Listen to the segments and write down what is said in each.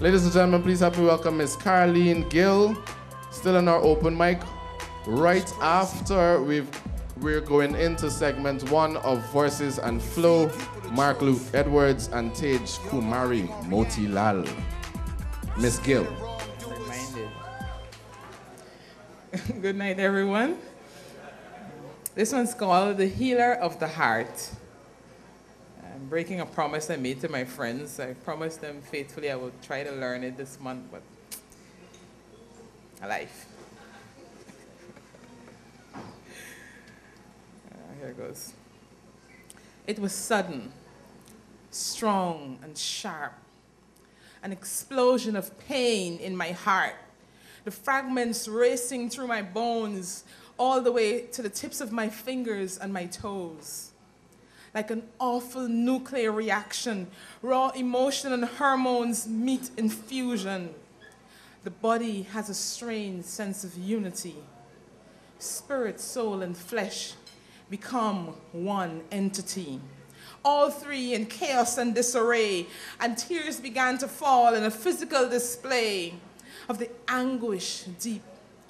Ladies and gentlemen, please help me welcome Miss Caroline Gill, still in our open mic. Right after we're going into segment 1 of Voices and Flow, Mark Luke Edwards and Tej Kumari Motilal. Miss Gill. Good night, everyone. This one's called The Healer of the Heart. I'm breaking a promise I made to my friends. I promised them faithfully I will try to learn it this month, but life. Here it goes. It was sudden, strong, and sharp. An explosion of pain in my heart. The fragments racing through my bones all the way to the tips of my fingers and my toes. Like an awful nuclear reaction, raw emotion and hormones meet in fusion. The body has a strange sense of unity. Spirit, soul, and flesh become one entity. All three in chaos and disarray, and tears began to fall in a physical display of the anguish deep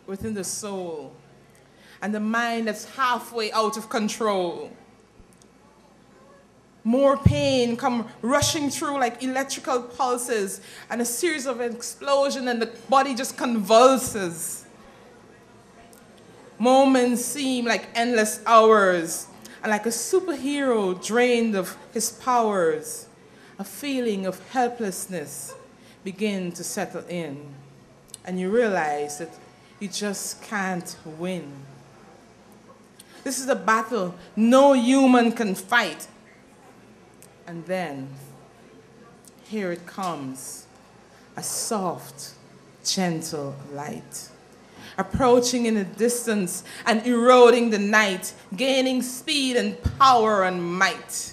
within the soul and the mind that's halfway out of control. More pain come rushing through like electrical pulses and a series of explosions, and the body just convulses. Moments seem like endless hours, and like a superhero drained of his powers, a feeling of helplessness begins to settle in, and you realize that you just can't win. This is a battle no human can fight. And then, here it comes, a soft, gentle light, approaching in the distance and eroding the night, gaining speed and power and might,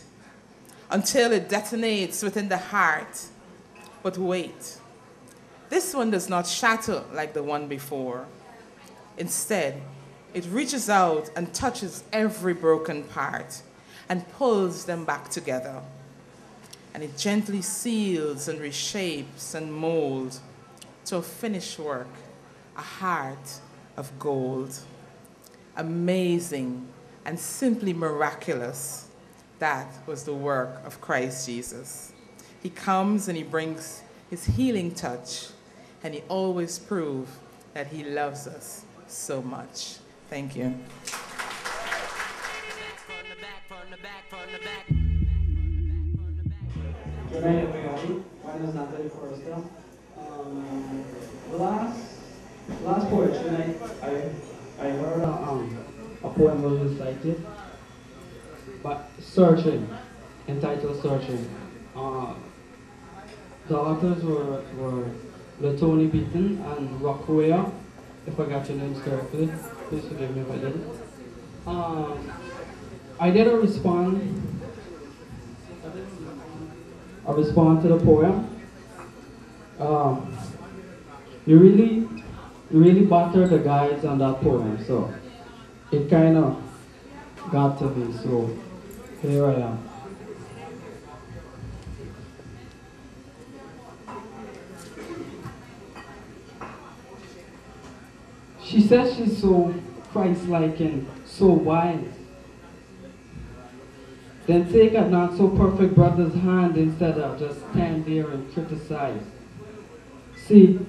until it detonates within the heart. But wait, this one does not shatter like the one before. Instead, it reaches out and touches every broken part and pulls them back together. And it gently seals and reshapes and molds to a finished work, a heart of gold. Amazing and simply miraculous. That was the work of Christ Jesus. He comes and he brings his healing touch, and he always proves that he loves us so much. Thank you. Good night, everybody. My name is Natalie Forrester. Last poetry night, I heard a poem was recited, but Searching, entitled Searching. The authors were Latoni Beaton and Rockware. If I got your names correctly, please forgive me if I didn't. I did a response to the poem. You really battered the guys on that poem, so it kind of got to me, so here I am. She says she's so Christ-like and so wise. Then take a not so perfect brother's hand instead of just stand there and criticize. See,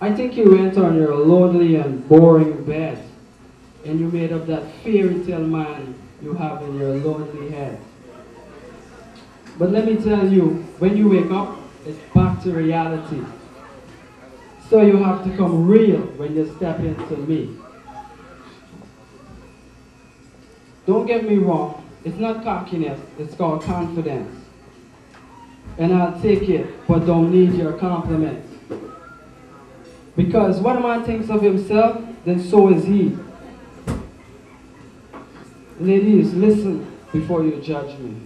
I think you went on your lonely and boring bed, and you made up that fairy tale man you have in your lonely head. But let me tell you, when you wake up, it's back to reality. So you have to come real when you step into me. Don't get me wrong, it's not cockiness, it's called confidence. And I'll take it, but don't need your compliments. Because what a man thinks of himself, then so is he. Ladies, listen before you judge me.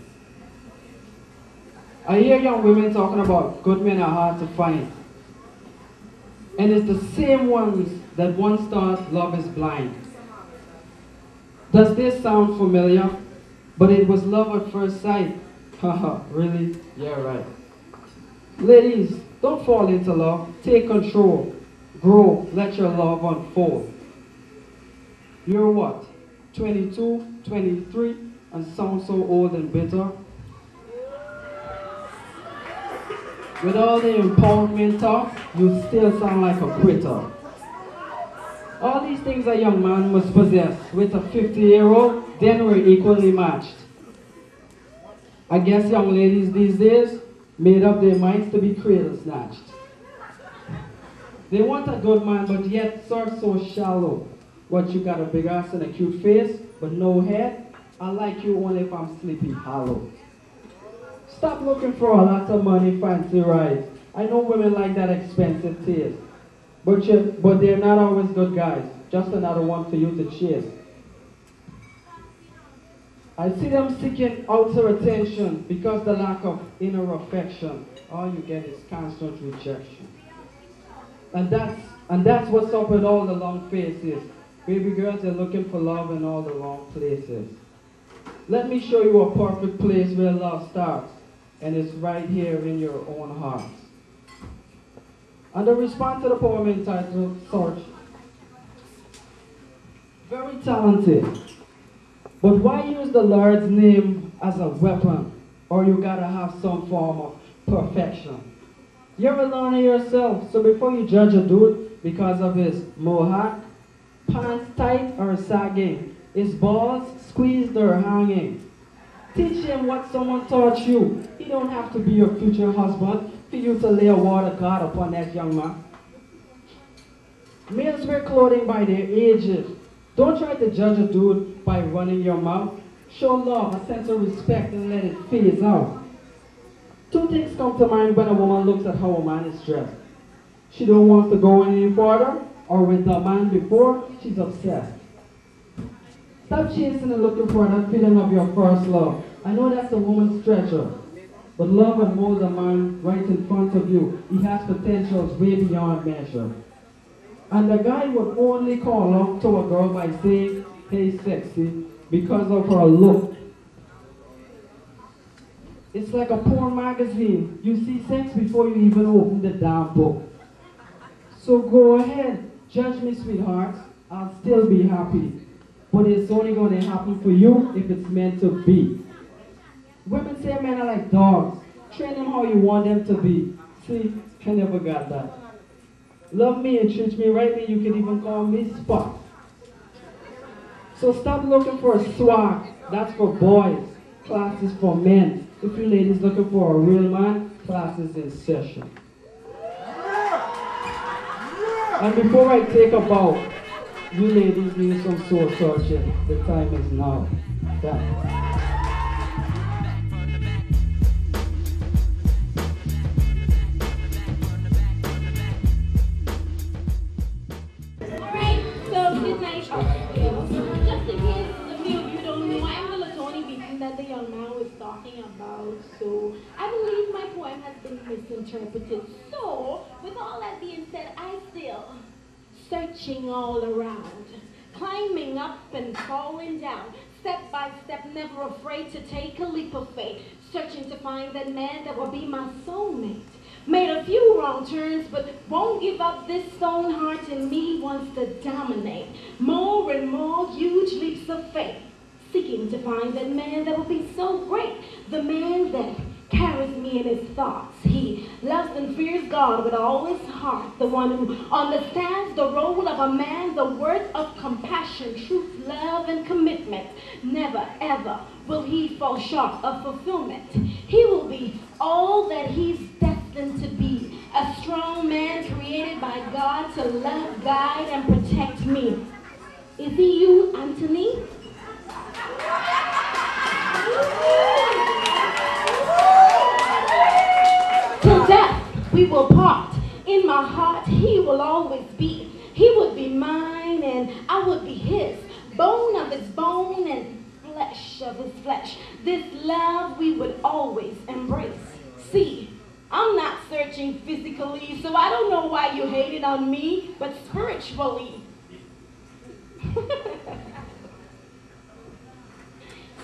I hear young women talking about good men are hard to find. And it's the same ones that once thought love is blind. Does this sound familiar? But it was love at first sight. Haha, really? Yeah, right. Ladies, Don't fall into love. Take control. Grow. Let your love unfold. You're what? 22, 23, and sound so old and bitter? With all the empowerment talk, you still sound like a quitter. All these things a young man must possess. With a 50-year-old, then we're equally matched. I guess young ladies these days made up their minds to be cradle snatched. They want a good man, but yet sort so shallow. What, you got a big ass and a cute face, but no head? I like you only if I'm sleepy hollow. Stop looking for a lot of money, fancy rides. I know women like that expensive taste. But they're not always good guys. Just another one for you to chase. I see them seeking outer attention because the lack of inner affection. All you get is constant rejection. And that's what's up with all the long faces. Baby girls are looking for love in all the wrong places. Let me show you a perfect place where love starts. And it's right here in your own heart. And the response to the poem entitled Search. Very talented. But why use the Lord's name as a weapon? Or you gotta have some form of perfection. You're a learner yourself, so before you judge a dude because of his mohawk, pants tight or sagging, his balls squeezed or hanging, teach him what someone taught you. He don't have to be your future husband for you to lay a water guard upon that young man. Males wear clothing by their ages. Don't try to judge a dude by running your mouth. Show love, a sense of respect, and let it phase out. Two things come to mind when a woman looks at how a man is dressed. She don't want to go any further, or with the man before, she's obsessed. Stop chasing and looking for that feeling of your first love. I know that's a woman's treasure, but love and mold a man right in front of you. He has potentials way beyond measure. And the guy would only call up to a girl by saying, "Hey sexy," because of her look. It's like a porn magazine. You see sex before you even open the damn book. So go ahead, judge me, sweetheart. I'll still be happy. But it's only going to happen for you if it's meant to be. Women say men are like dogs. Train them how you want them to be. See, I never got that. Love me and treat me rightly, you can even call me Spock. So stop looking for a swag. That's for boys. Class is for men. If you ladies looking for a real man, class is in session. And before I take a bow, you ladies need some soul searching. The time is now. Thanks. That the young man was talking about, so I believe my poem has been misinterpreted. So, with all that being said, I still searching all around, climbing up and falling down, step by step, never afraid to take a leap of faith, searching to find that man that will be my soulmate. Made a few wrong turns, but won't give up. This stone heart in me wants to dominate. More and more huge leaps of faith, seeking to find that man that will be so great, the man that carries me in his thoughts. He loves and fears God with all his heart, the one who understands the role of a man, the worth of compassion, truth, love, and commitment. Never, ever will he fall short of fulfillment. He will be all that he's destined to be, a strong man created by God to love, guide, and protect me. Is he you, Anthony? Till death we will part. In my heart he will always be. He would be mine and I would be his. Bone of his bone and flesh of his flesh. This love we would always embrace. See, I'm not searching physically, so I don't know why you hated on me, but spiritually.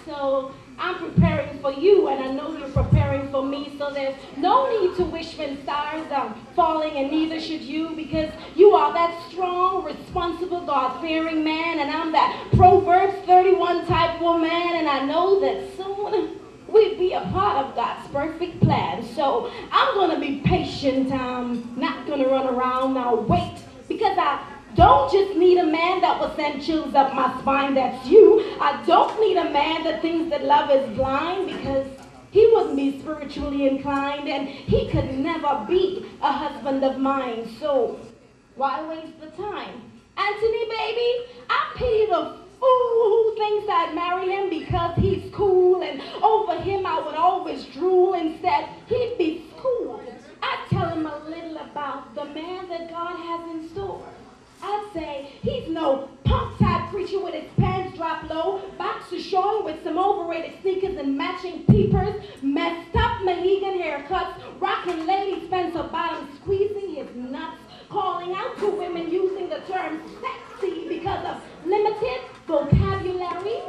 So I'm preparing for you, and I know you're preparing for me, so there's no need to wish when stars are falling, and neither should you, because you are that strong, responsible, God-fearing man, and I'm that Proverbs 31 type woman, and I know that soon we'd be a part of God's perfect plan. So I'm going to be patient. I'm not going to run around now. Wait, because I don't just need a man that will send chills up my spine. That's you. I don't need a man that thinks that love is blind, because he wouldn't be spiritually inclined, and he could never be a husband of mine. So why waste the time? Anthony, baby, I pity the fool who thinks I'd marry him because he's cool, and over him I would always drool. Instead, he'd be schooled. I'd tell him a little about the man that God has in store. I'd say he's no punk-type preacher with his pants dropped low, boxers showing with some overrated sneakers and matching peepers, messed up Mohegan haircuts, rocking Lady Spencer bottoms, squeezing his nuts, calling out to women using the term sexy because of limited vocabulary.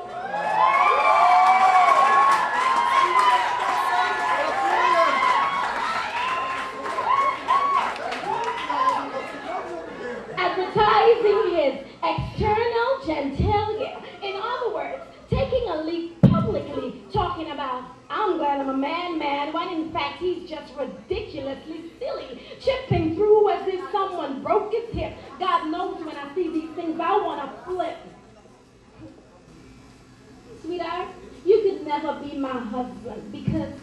Advertising his external genitalia. In other words, taking a leap publicly, talking about, I'm glad I'm a man, when in fact he's just ridiculously silly, chipping through as if someone broke his hip. God knows when I see these things, I want to flip. Sweetheart, you could never be my husband because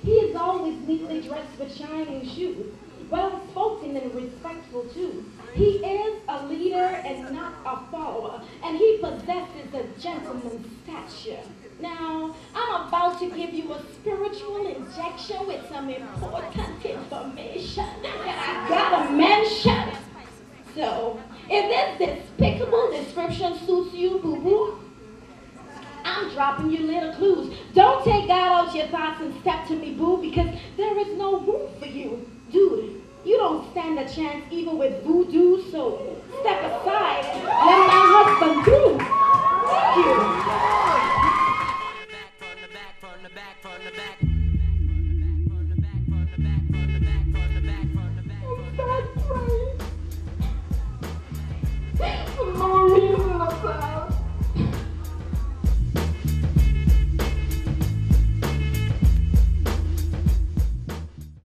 he is always neatly dressed with shining shoes, well-spoken and respectful too. He is a leader and not a follower, and he possesses a gentleman's stature. Now, I'm about to give you a spiritual injection with some important information that I gotta mention. So, if this despicable